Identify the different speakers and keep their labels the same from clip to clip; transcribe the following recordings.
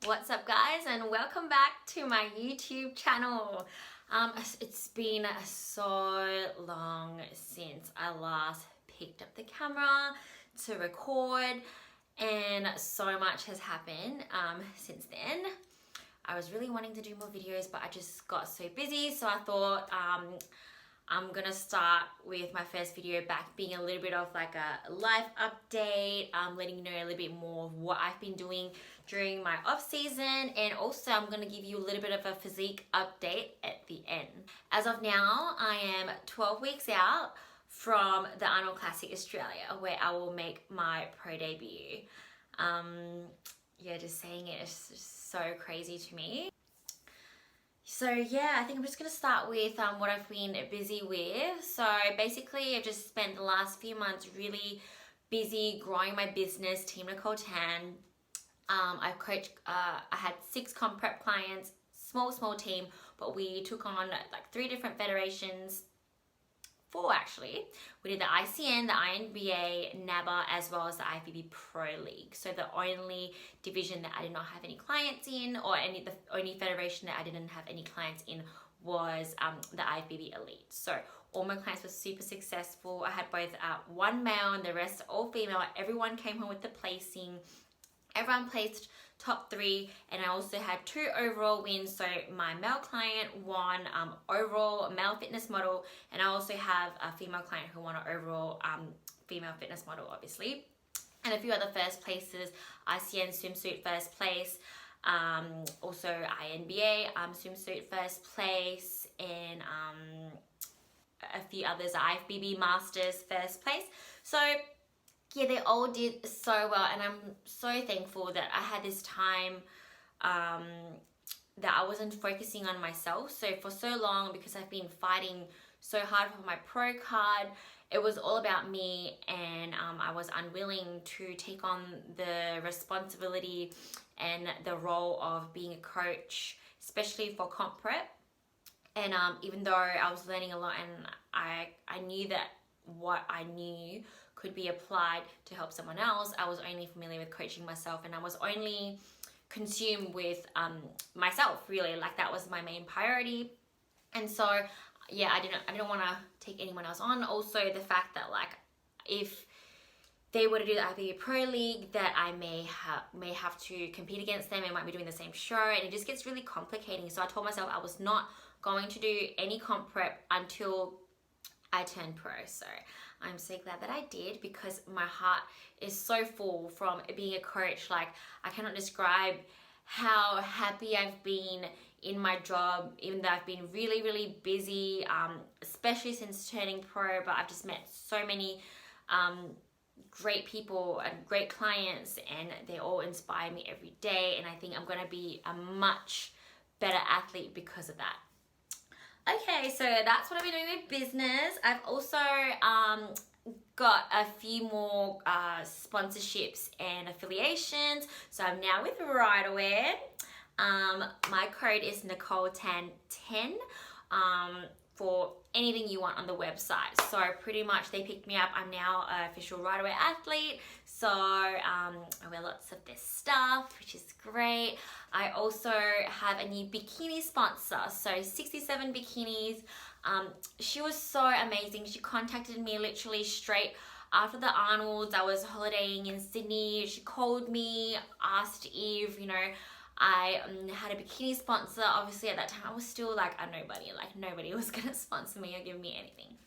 Speaker 1: What's up guys, and welcome back to my YouTube channel. It's been so long since I last picked up the camera to record, and so much has happened since then. I was really wanting to do more videos, but I just got so busy, so I thought I'm gonna start with my first video back being a little bit of like a life update, letting you know a little bit more of what I've been doing during my off season, and also I'm gonna give you a little bit of a physique update at the end. As of now, I am 12 weeks out from the Untitled Classic Australia, where I will make my pro debut. Yeah, just saying it is just so crazy to me. So yeah, I think I'm just going to start with what I've been busy with. So basically I've just spent the last few months really busy growing my business, Team Nicole Tan. I've coached, I had 6 comp prep clients, small team, but we took on like 3 different federations, 4 actually. We did the ICN, the INBA, NABA, as well as the IFBB Pro League. So the only division that I did not have any clients in, or the only federation that I didn't have any clients in, was the IFBB Elite. So all my clients were super successful. I had both one male and the rest all female. Everyone came home with the placing. Everyone placed top 3, and I also had 2 overall wins. So my male client won overall male fitness model, and I also have a female client who won an overall female fitness model, obviously, and a few other first places. ICN swimsuit first place, also INBA swimsuit first place, and a few others, IFBB Masters first place. So yeah, they all did so well, and I'm so thankful that I had this time that I wasn't focusing on myself. So for so long, because I've been fighting so hard for my pro card, it was all about me, and I was unwilling to take on the responsibility and the role of being a coach, especially for comp prep. And even though I was learning a lot, and I knew that what I knew could be applied to help someone else, I was only familiar with coaching myself, and I was only consumed with myself, really. Like, that was my main priority. And so yeah, I didn't want to take anyone else on. Also the fact that, like, if they were to do the IFBB Pro League, that I may have to compete against them and might be doing the same show, and it just gets really complicating. So I told myself I was not going to do any comp prep until I turned pro. So I'm so glad that I did, because my heart is so full from being a coach. Like, I cannot describe how happy I've been in my job, even though I've been really busy, especially since turning pro. But I've just met so many great people and great clients, and they all inspire me every day, and I think I'm gonna be a much better athlete because of that. Okay, so that's what I've been doing with business. I've also got a few more sponsorships and affiliations. So I'm now with Riderwear. My code is NicoleTan10 for anything you want on the website. So pretty much they picked me up. I'm now an official Riderwear athlete. So I wear lots of their stuff, which is great. I also have a new bikini sponsor, so 67 Bikinis. She was so amazing. She contacted me literally straight after the Arnolds. I was holidaying in Sydney. She called me, asked if, you know, I had a bikini sponsor. Obviously at that time I was still like a nobody. Like, nobody was gonna sponsor me or give me anything.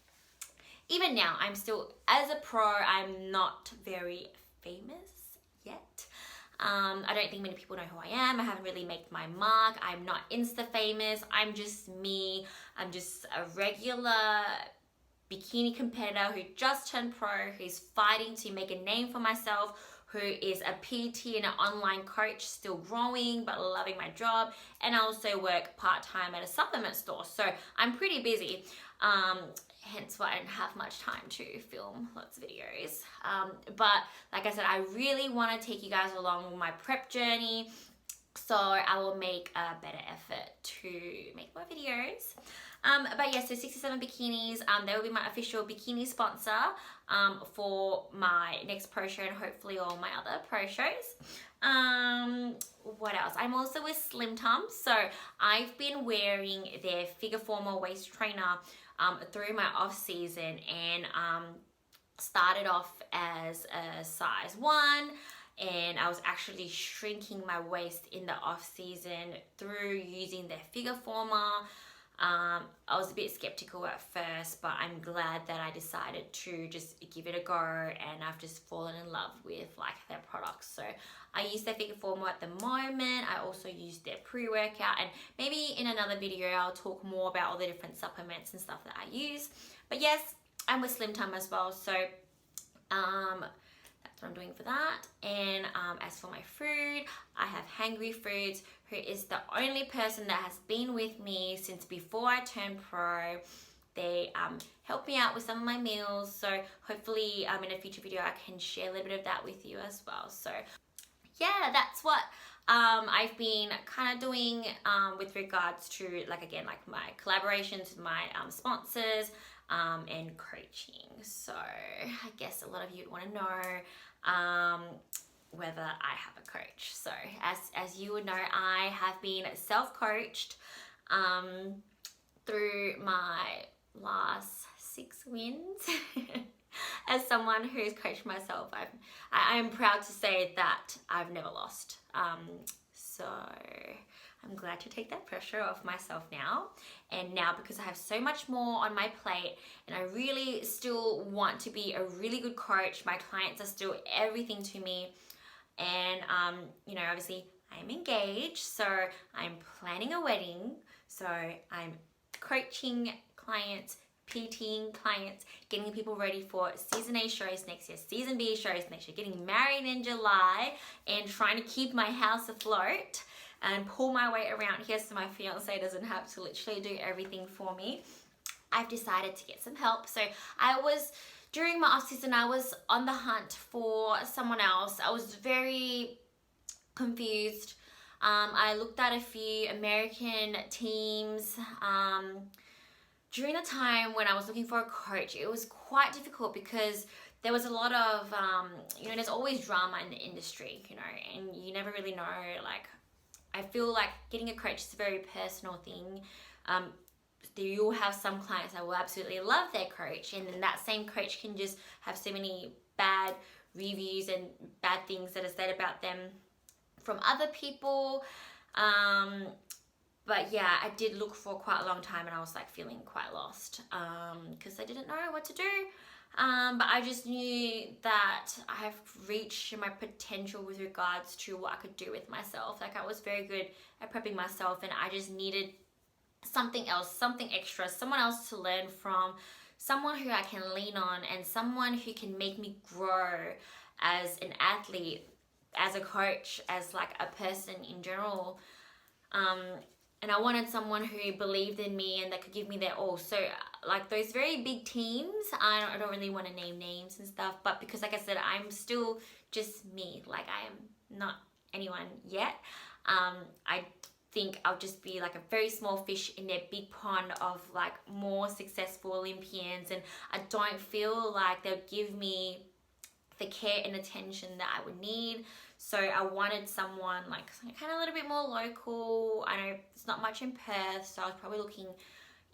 Speaker 1: Even now, I'm still, as a pro, I'm not very famous yet. I don't think many people know who I am. I haven't really made my mark. I'm not Insta famous. I'm just me. I'm just a regular bikini competitor who just turned pro, who's fighting to make a name for myself, who is a PT and an online coach, still growing but loving my job, and I also work part-time at a supplement store. So I'm pretty busy, hence why I don't have much time to film lots of videos. But like I said, I really want to take you guys along with my prep journey, so I will make a better effort to make more videos. But yeah, so 67 Bikinis, they will be my official bikini sponsor for my next pro show, and hopefully all my other pro shows. what else? I'm also with Slim Tum, so I've been wearing their Figure Former waist trainer through my off season, and started off as a size 1, and I was actually shrinking my waist in the off season through using their Figure Former. I was a bit skeptical at first, but I'm glad that I decided to just give it a go, and I've just fallen in love with like their products. So I use their Figure Former at the moment. I also use their pre-workout, and maybe in another video I'll talk more about all the different supplements and stuff that I use. But yes, I'm with Slim Tum as well, so that's what I'm doing for that. And as for my food, I have Hangry Foods, who is the only person that has been with me since before I turned pro. They help me out with some of my meals, so hopefully in a future video I can share a little bit of that with you as well. So yeah, that's what I've been kind of doing with regards to, like, again, like my collaborations with my sponsors and coaching. So I guess a lot of you want to know whether I have a coach. So as you would know, I have been self-coached through my last 6 wins. As someone who's coached myself, I am proud to say that I've never lost. So I'm glad to take that pressure off myself now. And now, because I have so much more on my plate, and I really still want to be a really good coach, my clients are still everything to me. And you know, obviously I'm engaged, so I'm planning a wedding, so I'm coaching clients, PTing clients, getting people ready for season A shows next year, season B shows next year, getting married in July, and trying to keep my house afloat and pull my weight around here so my fiance doesn't have to literally do everything for me. I've decided to get some help. So during my off season, I was on the hunt for someone else. I was very confused. I looked at a few American teams. During the time when I was looking for a coach, it was quite difficult because there was a lot of, you know, there's always drama in the industry, you know, and you never really know, like, I feel like getting a coach is a very personal thing. You'll have some clients that will absolutely love their coach, and then that same coach can just have so many bad reviews and bad things that are said about them from other people. But yeah, I did look for quite a long time, and I was like feeling quite lost because I didn't know what to do. But I just knew that I have reached my potential with regards to what I could do with myself. Like, I was very good at prepping myself, and I just needed something else, something extra, someone else to learn from, someone who I can lean on, and someone who can make me grow as an athlete, as a coach, as like a person in general. And I wanted someone who believed in me and that could give me their all. So like those very big teams, I don't really want to name names and stuff, but because like I said, I'm still just me. Like, I am not anyone yet. I think I'll just be like a very small fish in their big pond of like more successful Olympians, and I don't feel like they'll give me the care and attention that I would need. So I wanted someone like kind of a little bit more local. I know it's not much in Perth, so I was probably looking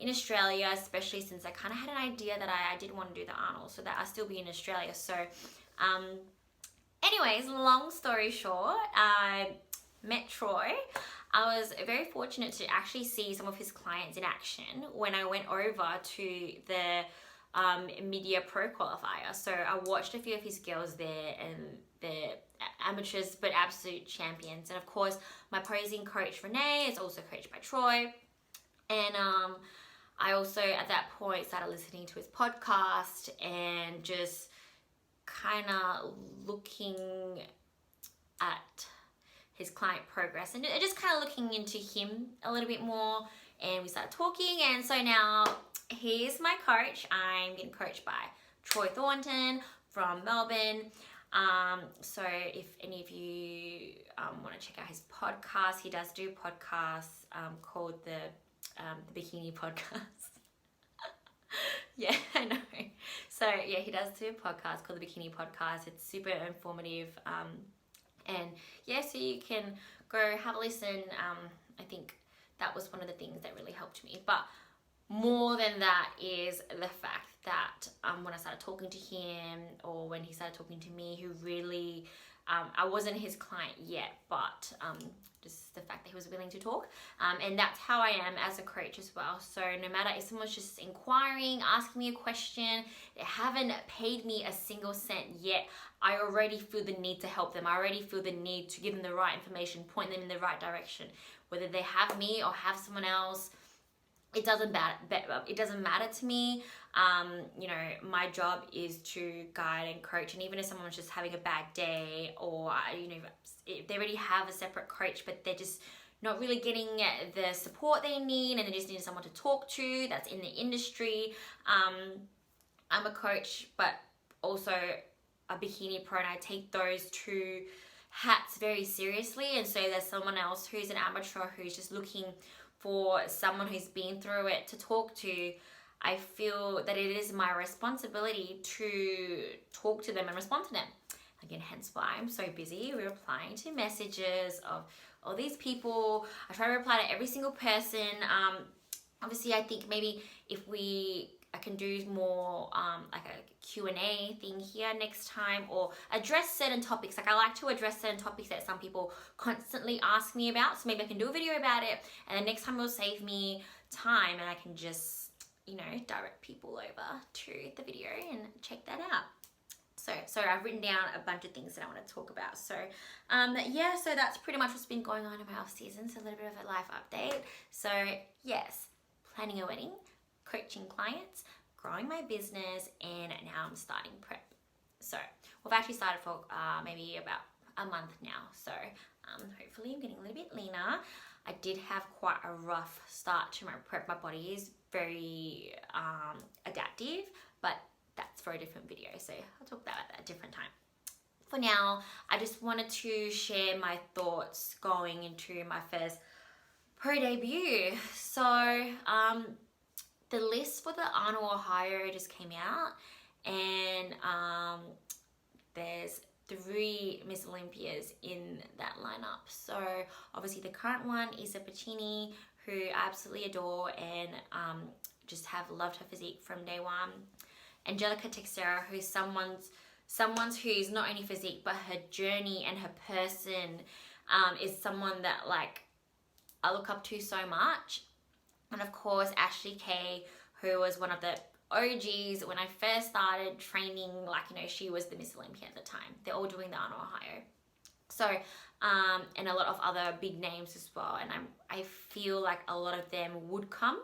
Speaker 1: in Australia, especially since I kind of had an idea that I did want to do the Arnold, so that I'll still be in Australia. So anyways, long story short, I met Troy. I was very fortunate to actually see some of his clients in action when I went over to the media pro qualifier. So I watched a few of his girls there, and they're amateurs but absolute champions. And of course, my posing coach Renee is also coached by Troy. And I also at that point started listening to his podcast and just kind of looking at his client progress and just kind of looking into him a little bit more, and we started talking. And so now he's my coach. I'm getting coached by Troy Thornton from Melbourne. So if any of you want to check out his podcast, he does do podcasts called the Bikini Podcast. Yeah, I know. So yeah, he does do a podcast called the Bikini Podcast. It's super informative. And yeah, so you can go have a listen. I think that was one of the things that really helped me. But more than that is the fact that when I started talking to him, or when he started talking to me, who really, I wasn't his client yet, but just the fact that he was willing to talk. And that's how I am as a coach as well. So no matter if someone's just inquiring, asking me a question, they haven't paid me a single cent yet, I already feel the need to help them. I already feel the need to give them the right information, point them in the right direction. Whether they have me or have someone else, it doesn't matter to me. You know, my job is to guide and coach, and even if someone's just having a bad day, or you know, they already have a separate coach but they're just not really getting the support they need, and they just need someone to talk to that's in the industry. I'm a coach but also a bikini pro, and I take those two hats very seriously. And so there's someone else who's an amateur who's just looking for someone who's been through it to talk to. I feel that it is my responsibility to talk to them and respond to them. Again, hence why I'm so busy replying to messages of all these people. I try to reply to every single person. Obviously, I think maybe if I can do more like a Q&A thing here next time, or address certain topics. Like I like to address certain topics that some people constantly ask me about. So maybe I can do a video about it, and then next time it will save me time, and I can just, you know, direct people over to the video and check that out. So I've written down a bunch of things that I want to talk about. So yeah, so that's pretty much what's been going on in my off season. So a little bit of a life update. So yes, planning a wedding, coaching clients, growing my business, and now I'm starting prep. So we've actually started for maybe about a month now. So hopefully I'm getting a little bit leaner. I did have quite a rough start to my prep. My body is very adaptive, but that's for a different video. So I'll talk about that at a different time. For now, I just wanted to share my thoughts going into my first pro debut. So the list for the Arnold, Ohio just came out, and there's 3 Miss Olympias in that lineup. So obviously the current one is a Pacini, who I absolutely adore and just have loved her physique from day one. Angelica Teixeira, who's someone who's not only physique but her journey and her person is someone that like I look up to so much. And of course Ashley Kay, who was one of the OGs when I first started training. Like, you know, she was the Miss Olympia at the time. They're all doing the Arnold, Ohio. So and a lot of other big names as well, and I feel like a lot of them would come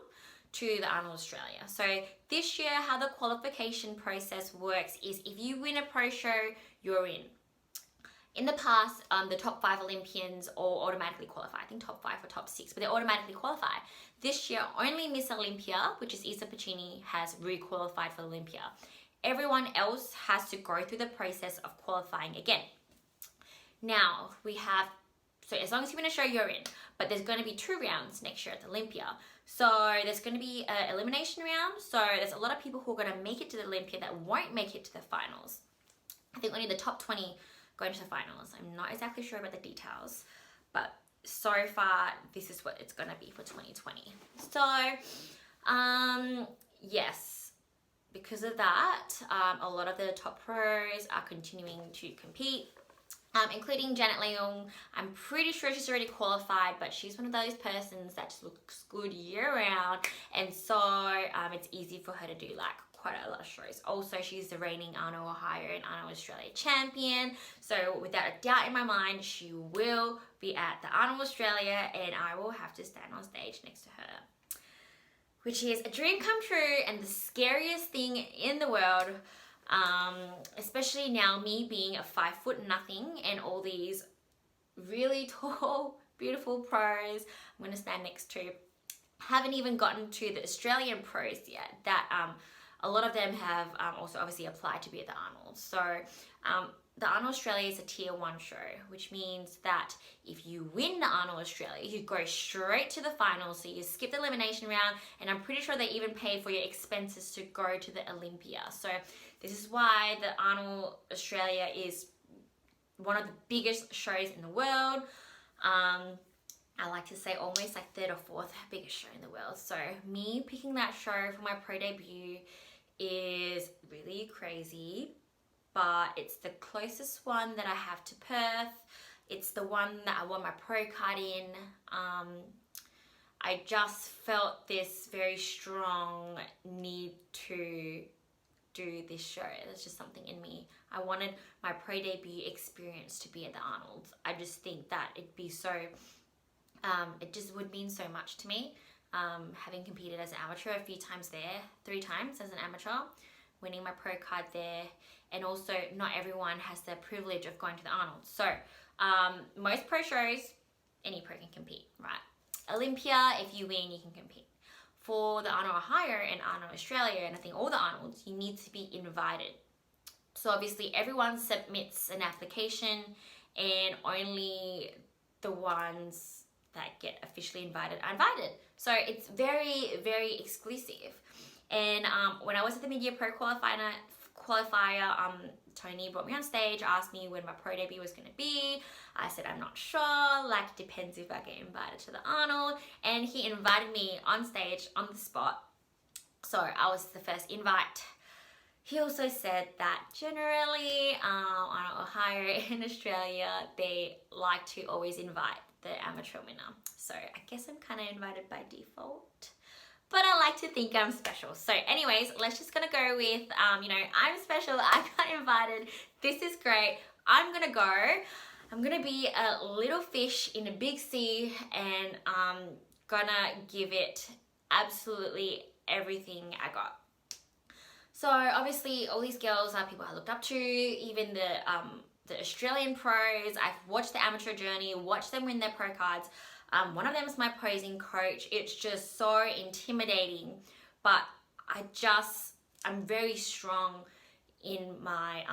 Speaker 1: to the Arnold Australia. So this year, how the qualification process works is if you win a pro show, you're in. In the past, the top 5 Olympians all automatically qualify. I think top 5 or top 6, but they automatically qualify. This year, only Miss Olympia, which is Isa Pacini, has re-qualified for Olympia. Everyone else has to go through the process of qualifying again. Now, we have, so as long as you win a show, you're in. But there's going to be 2 rounds next year at Olympia. So there's going to be an elimination round. So there's a lot of people who are going to make it to the Olympia that won't make it to the finals. I think only the top 20 going to the finals. I'm not exactly sure about the details, but so far this is what it's going to be for 2020. So yes, because of that, a lot of the top pros are continuing to compete, including Janet Leung. I'm pretty sure she's already qualified, but she's one of those persons that just looks good year round, and so it's easy for her to do like quite a lot of shows. Also, she's the reigning Arnold, Ohio and Arnold Australia champion, so without a doubt in my mind, she will be at the Arnold Australia, and I will have to stand on stage next to her, which is a dream come true and the scariest thing in the world. Especially now, me being a 5'0" and all these really tall, beautiful pros I'm going to stand next to haven't even gotten to the Australian pros yet. That a lot of them have also obviously applied to be at the Arnold. So the Arnold Australia is a tier 1 show, which means that if you win the Arnold Australia, you go straight to the finals. So you skip the elimination round, and I'm pretty sure they even pay for your expenses to go to the Olympia. So this is why the Arnold Australia is one of the biggest shows in the world. I like to say almost like third or fourth biggest show in the world. So me picking that show for my pro debut is really crazy, but it's the closest one that I have to Perth. It's the one that I won my pro card in. I just felt this very strong need to do this show. There's just something in me. I wanted my pro debut experience to be at the Arnold's. I just think that it'd be so, it just would mean so much to me. Having competed as an amateur a few times there, 3 times as an amateur, winning my pro card there, and also not everyone has the privilege of going to the Arnold's. So most pro shows, any pro can compete, right? Olympia, if you win, you can compete. For the Arnold Ohio and Arnold Australia, and I think all the Arnolds, you need to be invited. So obviously everyone submits an application, and only the ones that get officially invited are invited. So it's very, very exclusive. And when I was at the mid-year pro qualifier, Tony brought me on stage, asked me when my pro debut was going to be. I said, I'm not sure, like, depends if I get invited to the Arnold. And he invited me on stage on the spot. So I was the first invite. He also said that generally, Arnold Ohio in Australia, they like to always invite the amateur winner. So I guess I'm kind of invited by default. But I like to think I'm special. So anyways, let's just gonna go with, you know, I'm special, I got invited, this is great, I'm gonna go. I'm gonna be a little fish in a big sea, and I'm gonna give it absolutely everything I got. So obviously all these girls are people I looked up to, even the Australian pros. I've watched the amateur journey, watched them win their pro cards. One of them is my posing coach. It's just so intimidating, but I'm very strong in my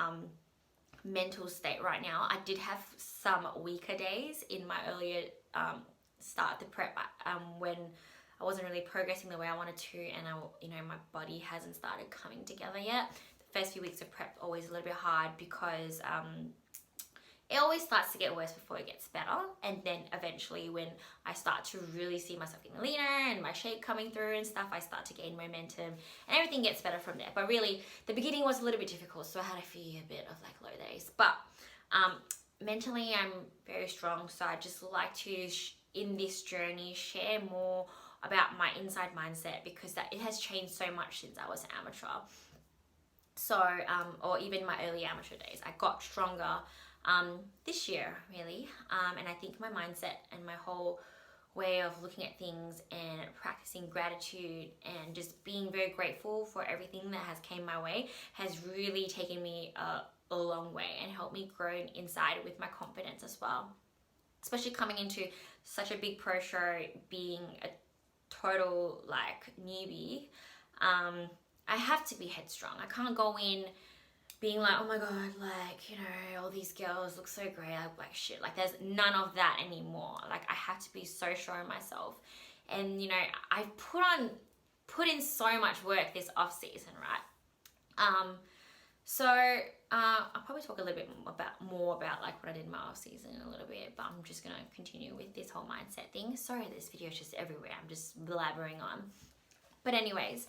Speaker 1: mental state right now. I did have some weaker days in my earlier start of the prep when I wasn't really progressing the way I wanted to, and my body hasn't started coming together yet. The first few weeks of prep are always a little bit hard because it always starts to get worse before it gets better, and then eventually when I start to really see myself getting leaner and my shape coming through and stuff, I start to gain momentum and everything gets better from there. But really the beginning was a little bit difficult, so I had a bit of like low days, but mentally I'm very strong. So I just like to in this journey share more about my inside mindset, because it has changed so much since I was an amateur. So or even my early amateur days, I got stronger this year really, and I think my mindset and my whole way of looking at things and practicing gratitude and just being very grateful for everything that has came my way has really taken me a long way and helped me grow inside with my confidence as well, especially coming into such a big pro show, being a total like newbie. I have to be headstrong. I can't go in being like, oh my god, like, you know, all these girls look so great, I look like shit. Like, there's none of that anymore. Like, I have to be so sure of myself. And, you know, I've put in so much work this off season, right? So I'll probably talk a little bit more about like what I did in my off season in a little bit, but I'm just gonna continue with this whole mindset thing. Sorry, this video is just everywhere. I'm just blabbering on. But anyways,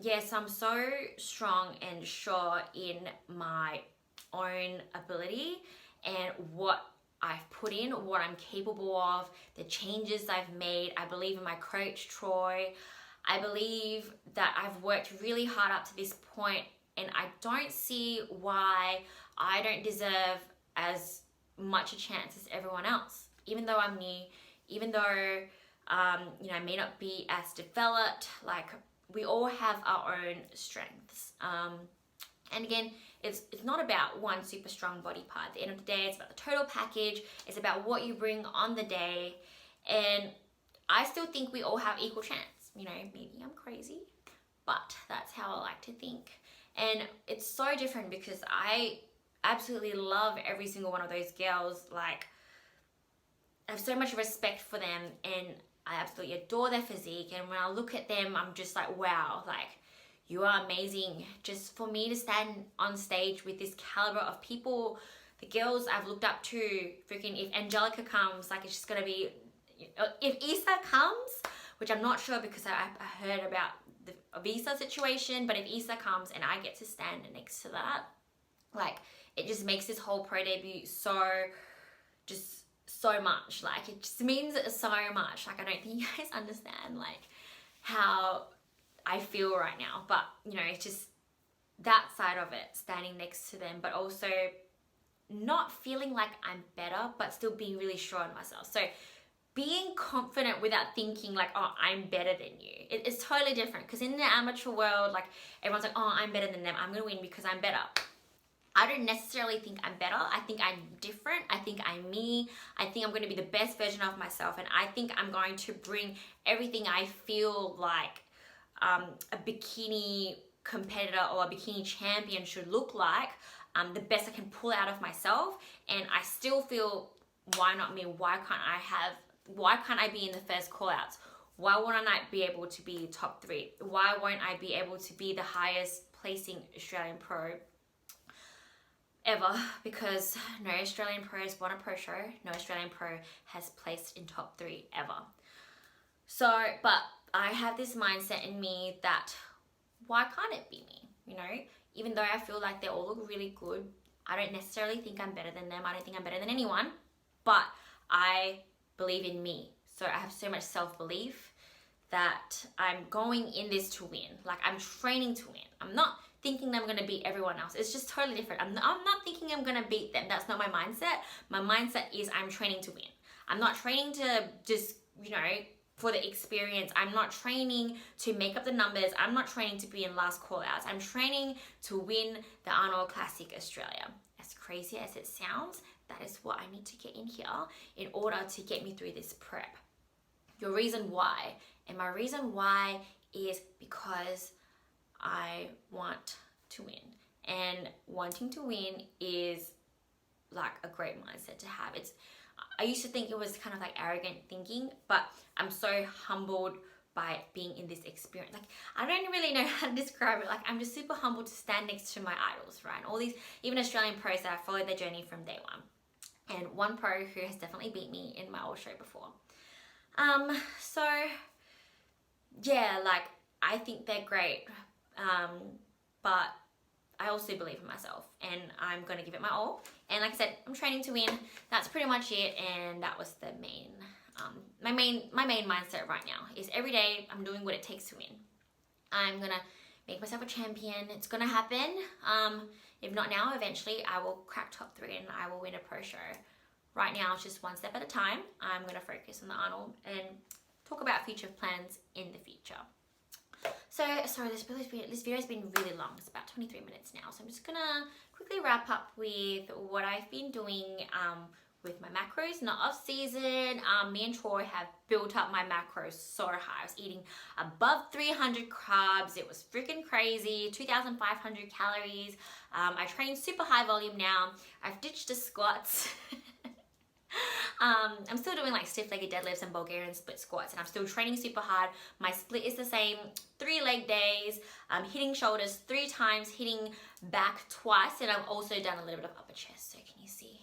Speaker 1: yes, I'm so strong and sure in my own ability and what I've put in, what I'm capable of, the changes I've made. I believe in my coach, Troy. I believe that I've worked really hard up to this point, and I don't see why I don't deserve as much a chance as everyone else. Even though I'm new, even though, you know, I may not be as developed, like, we all have our own strengths. And again, it's not about one super strong body part. At the end of the day, it's about the total package. It's about what you bring on the day. And I still think we all have equal chance. You know, maybe I'm crazy, but that's how I like to think. And it's so different because I absolutely love every single one of those girls. Like, I have so much respect for them, and I absolutely adore their physique. And when I look at them, I'm just like, wow, like, you are amazing. Just for me to stand on stage with this caliber of people the girls I've looked up to, freaking, if Angelica comes, like, it's just gonna be, if Issa comes, which I'm not sure because I heard about the visa situation, but if Issa comes and I get to stand next to that, like, it just makes this whole pro debut so much. Like, it just means so much. Like, I don't think you guys understand, like, how I feel right now. But, you know, it's just that side of it, standing next to them, but also not feeling like I'm better, but still being really sure in myself. So being confident without thinking like, oh, I'm better than you. It's totally different, because in the amateur world, like, everyone's like, oh, I'm better than them, I'm gonna win because I'm better. I don't necessarily think I'm better. I think I'm different. I think I'm me. I think I'm going to be the best version of myself. And I think I'm going to bring everything I feel like a bikini competitor or a bikini champion should look like, the best I can pull out of myself. And I still feel, why not me? Why can't I be in the first call outs? Why won't I be able to be top 3? Why won't I be able to be the highest placing Australian pro ever? Because no Australian pro has won a pro show. No Australian pro has placed in top 3 ever. So, but I have this mindset in me that, why can't it be me? You know, even though I feel like they all look really good, I don't necessarily think I'm better than them. I don't think I'm better than anyone, but I believe in me. So I have so much self-belief that I'm going in this to win. Like, I'm training to win. I'm not thinking I'm going to beat everyone else. It's just totally different. I'm not thinking I'm going to beat them. That's not my mindset. My mindset is I'm training to win. I'm not training to just, you know, for the experience. I'm not training to make up the numbers. I'm not training to be in last call outs. I'm training to win the Arnold Classic Australia. As crazy as it sounds, that is what I need to get in here in order to get me through this prep. Your reason why, and my reason why is because I want to win. And wanting to win is like a great mindset to have. I used to think it was kind of like arrogant thinking, but I'm so humbled by being in this experience. Like, I don't really know how to describe it. Like, I'm just super humbled to stand next to my idols, right? And all these, even Australian pros that I followed their journey from day one. And one pro who has definitely beat me in my old show before. So yeah, like, I think they're great. But I also believe in myself, and I'm going to give it my all. And like I said, I'm training to win. That's pretty much it. And that was the main, my main mindset right now is every day I'm doing what it takes to win. I'm going to make myself a champion. It's going to happen. If not now, eventually I will crack top 3 and I will win a pro show. Right now, it's just one step at a time. I'm going to focus on the Arnold and talk about future plans in the future. So, sorry, this video has been really long. It's about 23 minutes now. So I'm just going to quickly wrap up with what I've been doing with my macros. Not off season. Me and Troy have built up my macros so high. I was eating above 300 carbs. It was freaking crazy. 2,500 calories. I train super high volume now. I've ditched the squats. I'm still doing like stiff-legged deadlifts and Bulgarian split squats, and I'm still training super hard. My split is the same, 3 leg days, hitting shoulders 3 times, hitting back twice, and I've also done a little bit of upper chest. So can you see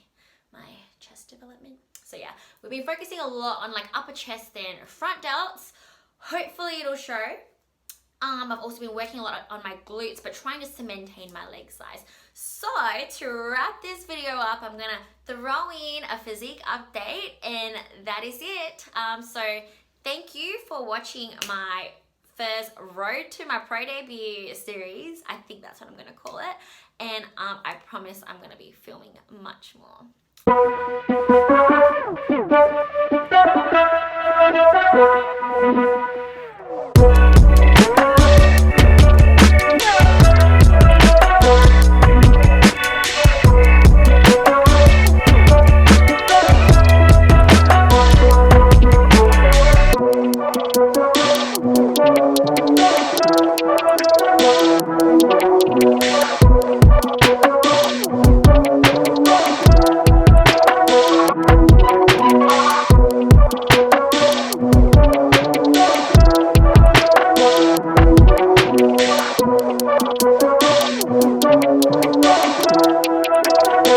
Speaker 1: my chest development? So yeah, we've been focusing a lot on like upper chest and front delts. Hopefully it'll show. I've also been working a lot on my glutes, but trying just to maintain my leg size. So to wrap this video up, I'm gonna throw in a physique update, and that is it. So thank you for watching my first road to my pro debut series. I think that's what I'm gonna call it. And I promise I'm gonna be filming much more.